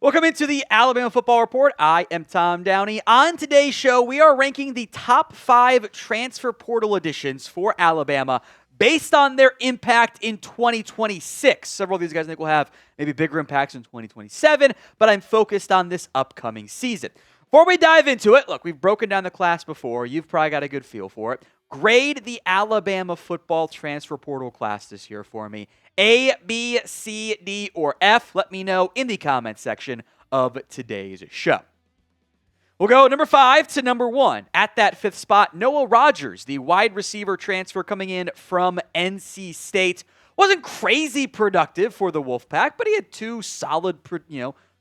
Welcome into the Alabama Football Report. I am Tom Downey. On today's show, we are ranking the top 5 transfer portal additions for Alabama based on their impact in 2026. Several of these guys I think will have maybe bigger impacts in 2027, but I'm focused on this upcoming season. Before we dive into it, look, we've broken down the class before. You've probably got a good feel for it. Grade the Alabama football transfer portal class this year for me. A, B, C, D, or F. Let me know in the comments section of today's show. We'll go number 5 to number 1. At that 5th spot, Noah Rogers, the wide receiver transfer coming in from NC State. Wasn't crazy productive for the Wolfpack, but he had 2 solid,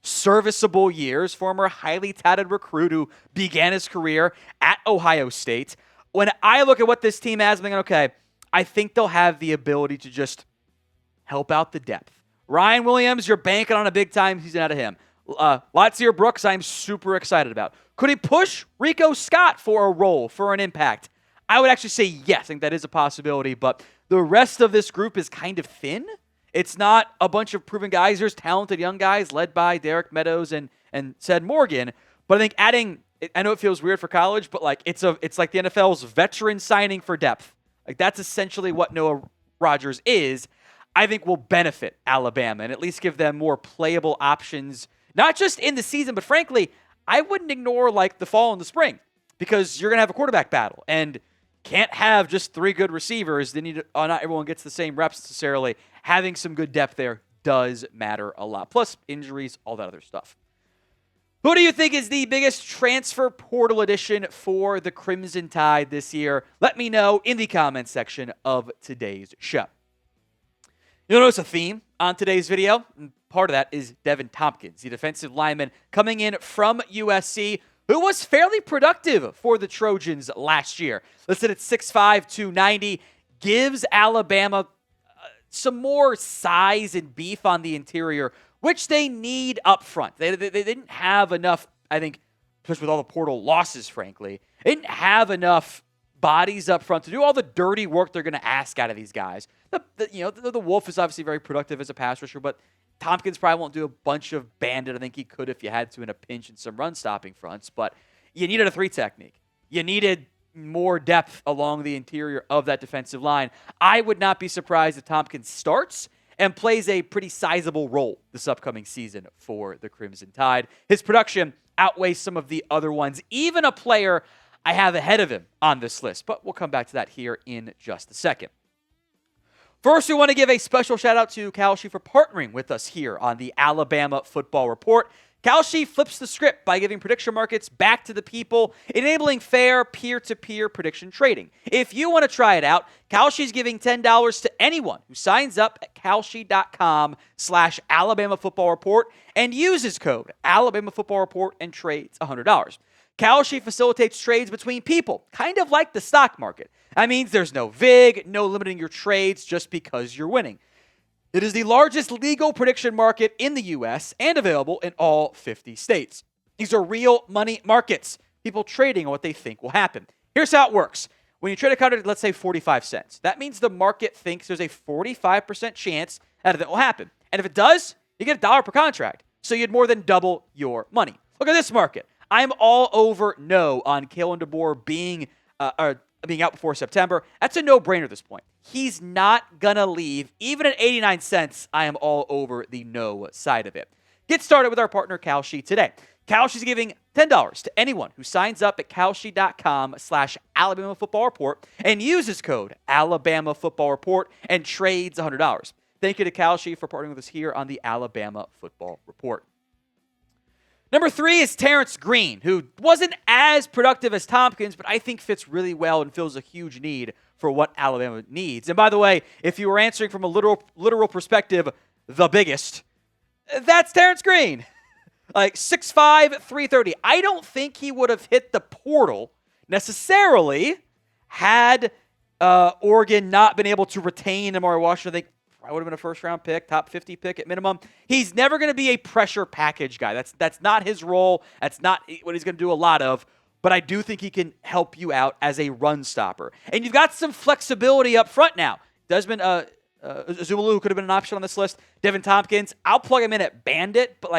serviceable years. Former highly touted recruit who began his career at Ohio State. When I look at what this team has, I'm thinking, okay, I think they'll have the ability to just help out the depth. Ryan Williams, you're banking on a big-time season out of him. Latsier Brooks, I'm super excited about. Could he push Rico Scott for a role, for an impact? I would actually say yes. I think that is a possibility, but the rest of this group is kind of thin. It's not a bunch of proven guys. There's talented young guys led by Derek Meadows and Ced Morgan, but I think adding, I know it feels weird for college, but it's like the NFL's veteran signing for depth. Like that's essentially what Noah Rogers is. I think will benefit Alabama and at least give them more playable options, not just in the season, but frankly, I wouldn't ignore the fall and the spring because you're going to have a quarterback battle and can't have just 3 good receivers. They need to, not everyone gets the same reps necessarily. Having some good depth there does matter a lot. Plus injuries, all that other stuff. Who do you think is the biggest transfer portal addition for the Crimson Tide this year? Let me know in the comments section of today's show. You'll notice a theme on today's video, and part of that is Devan Thompkins, the defensive lineman coming in from USC, who was fairly productive for the Trojans last year. Listed at 6'5", 290, gives Alabama some more size and beef on the interior, which they need up front. They didn't have enough, I think, especially with all the portal losses, frankly. They didn't have enough bodies up front to do all the dirty work they're going to ask out of these guys. The Wolf is obviously very productive as a pass rusher, but Tompkins probably won't do a bunch of bandit. I think he could if you had to in a pinch and some run-stopping fronts, but you needed a 3 technique. You needed more depth along the interior of that defensive line. I would not be surprised if Tompkins starts and plays a pretty sizable role this upcoming season for the Crimson Tide. His production outweighs some of the other ones, even a player I have ahead of him on this list, but we'll come back to that here in just a second. First, we want to give a special shout out to Kalshi for partnering with us here on the Alabama Football Report. Kalshi flips the script by giving prediction markets back to the people, enabling fair peer-to-peer prediction trading. If you want to try it out, Kalshi's giving $10 to anyone who signs up at kalshi.com/Alabama Football Report and uses code Alabama Football Report and trades $100. Kalshi facilitates trades between people, kind of like the stock market. That means there's no VIG, no limiting your trades just because you're winning. It is the largest legal prediction market in the U.S. and available in all 50 states. These are real money markets, people trading on what they think will happen. Here's how it works. When you trade a contract, let's say 45 cents, that means the market thinks there's a 45% chance that it will happen. And if it does, you get $1 per contract. So you'd more than double your money. Look at this market. I'm all over no on Kayden DeBoer being out before September. That's a no-brainer at this point. He's not going to leave. Even at 89 cents, I am all over the no side of it. Get started with our partner, Kalshi, today. Kalshi's giving $10 to anyone who signs up at kalshi.com/Alabama Football Report and uses code Alabama Football Report and trades $100. Thank you to Kalshi for partnering with us here on the Alabama Football Report. Number 3 is Terrance Green, who wasn't as productive as Thompkins, but I think fits really well and fills a huge need for what Alabama needs. And by the way, if you were answering from a literal perspective, the biggest, that's Terrance Green. 6'5", 330. I don't think he would have hit the portal necessarily had Oregon not been able to retain Amari Washington. I think I would have been a first-round pick, top 50 pick at minimum. He's never going to be a pressure package guy. That's not his role. That's not what he's going to do a lot of. But I do think he can help you out as a run stopper. And you've got some flexibility up front now. Desmond Zumalu could have been an option on this list. Devan Thompkins, I'll plug him in at Bandit, but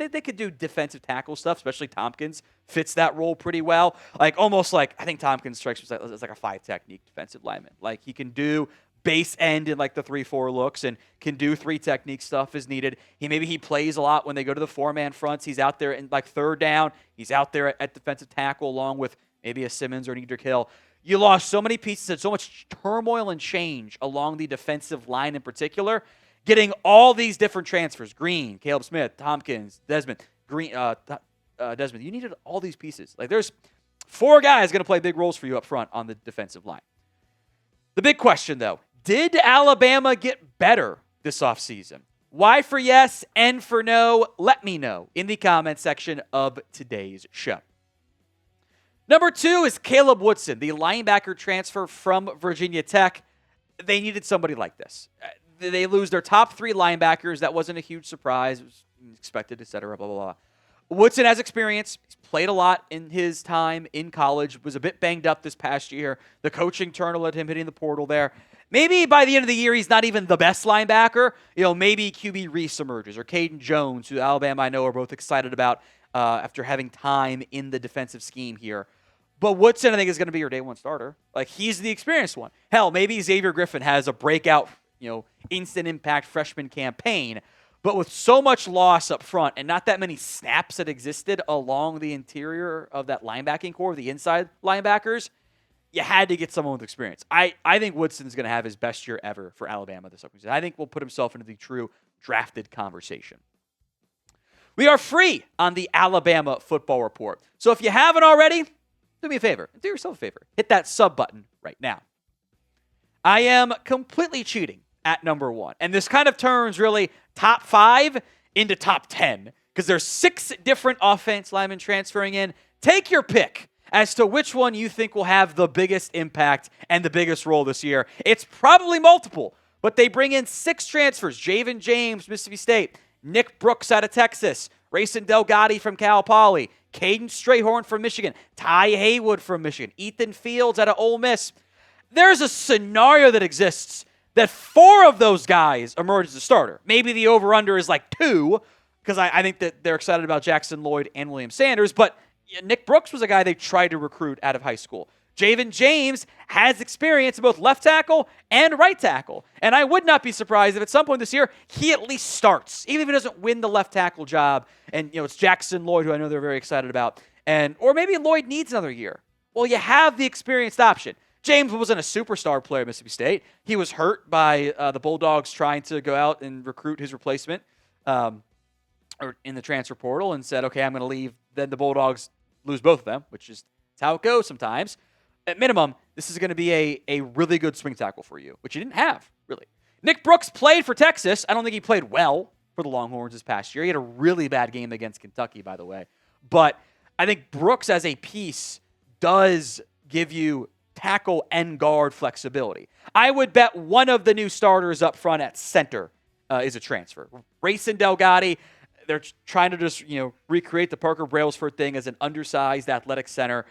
they could do defensive tackle stuff, especially Thompkins fits that role pretty well. Like, almost like, I think Thompkins strikes as like a 5 technique defensive lineman. Like, he can do base end in like the 3-4 looks and can do 3 technique stuff as needed. He plays a lot when they go to the 4-man fronts. He's out there in like 3rd down. He's out there at defensive tackle along with maybe a Simmons or an Edric Hill. You lost so many pieces and so much turmoil and change along the defensive line in particular. Getting all these different transfers, Green, Caleb Smith, Thompkins, Desmond, Desmond, you needed all these pieces. Like, there's 4 guys going to play big roles for you up front on the defensive line. The big question, though, did Alabama get better this offseason? Y for yes, N for no. Let me know in the comment section of today's show. Number 2 is Caleb Woodson, the linebacker transfer from Virginia Tech. They needed somebody like this. They lose their top 3 linebackers. That wasn't a huge surprise. It was expected, etc., blah, blah, blah. Woodson has experience. He's played a lot in his time in college. Was a bit banged up this past year. The coaching turn led him hitting the portal there. Maybe by the end of the year, he's not even the best linebacker. Maybe QB Reese emerges or Kayden Jones, who Alabama I know are both excited about after having time in the defensive scheme here. But Woodson, I think, is going to be your day 1 starter. Like, he's the experienced one. Hell, maybe Xavier Griffin has a breakout, instant impact freshman campaign. But with so much loss up front and not that many snaps that existed along the interior of that linebacking core, the inside linebackers, you had to get someone with experience. I think Woodson's going to have his best year ever for Alabama this offseason. I think will put himself into the true drafted conversation. We are free on the Alabama Football Report. So if you haven't already, do me a favor. Do yourself a favor. Hit that sub button right now. I am completely cheating at number 1. And this kind of turns really top 5 into top 10 because there's 6 different offense linemen transferring in. Take your pick as to which one you think will have the biggest impact and the biggest role this year. It's probably multiple, but they bring in 6 transfers. Jayvin James, Mississippi State. Nick Brooks out of Texas. Racin Delgatty from Cal Poly. Kayden Strayhorn from Michigan. Ty Haywood from Michigan. Ethan Fields out of Ole Miss. There's a scenario that exists that 4 of those guys emerge as a starter. Maybe the over-under is like 2, because I think that they're excited about Jackson Lloyd and William Sanders, but Nick Brooks was a guy they tried to recruit out of high school. Jayvin James has experience in both left tackle and right tackle. And I would not be surprised if at some point this year he at least starts, even if he doesn't win the left tackle job. And it's Jackson Lloyd, who I know they're very excited about. Or maybe Lloyd needs another year. Well, you have the experienced option. James wasn't a superstar player at Mississippi State. He was hurt by the Bulldogs trying to go out and recruit his replacement or in the transfer portal and said, okay, I'm going to leave. Then the Bulldogs lose both of them, which is how it goes sometimes. At minimum, this is going to be a really good swing tackle for you, which you didn't have, really. Nick Brooks played for Texas. I don't think he played well for the Longhorns this past year. He had a really bad game against Kentucky, by the way. But I think Brooks as a piece does give you tackle and guard flexibility. I would bet one of the new starters up front at center is a transfer. Racin Delgatty, they're trying to just recreate the Parker Brailsford thing as an undersized athletic center.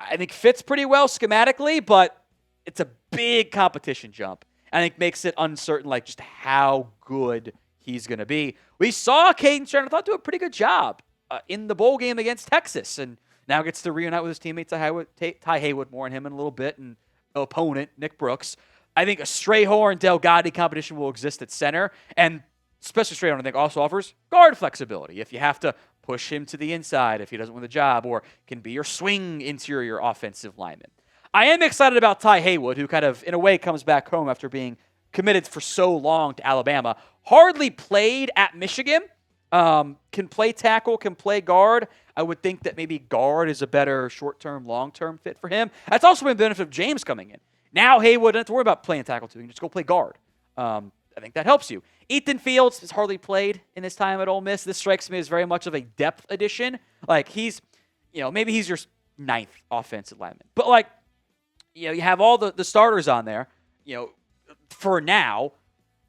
I think fits pretty well schematically, but it's a big competition jump. I think makes it uncertain, like just how good he's going to be. We saw Kayden Strayhorn, I thought, do a pretty good job in the bowl game against Texas, and now gets to reunite with his teammate Ty Haywood, more on him in a little bit, and opponent Nick Brooks. I think a Strayhorn Delgatty competition will exist at center, and especially Strayhorn, I think, also offers guard flexibility. If you have to push him to the inside if he doesn't win the job, or can be your swing interior offensive lineman. I am excited about Ty Haywood, who kind of, in a way, comes back home after being committed for so long to Alabama. Hardly played at Michigan. Can play tackle, can play guard. I would think that maybe guard is a better short-term, long-term fit for him. That's also been a benefit of James coming in. Now Haywood doesn't have to worry about playing tackle too. He can just go play guard. I think that helps you. Ethan Fields has hardly played in his time at Ole Miss. This strikes me as very much of a depth addition. Like, he's, maybe he's your 9th offensive lineman. But, you have all the starters on there, for now,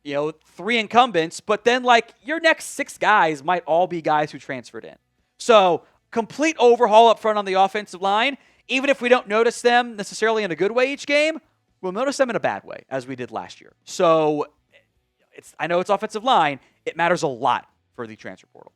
3 incumbents. But then, your next 6 guys might all be guys who transferred in. So, complete overhaul up front on the offensive line. Even if we don't notice them necessarily in a good way each game, we'll notice them in a bad way, as we did last year. So, I know it's offensive line. It matters a lot for the transfer portal.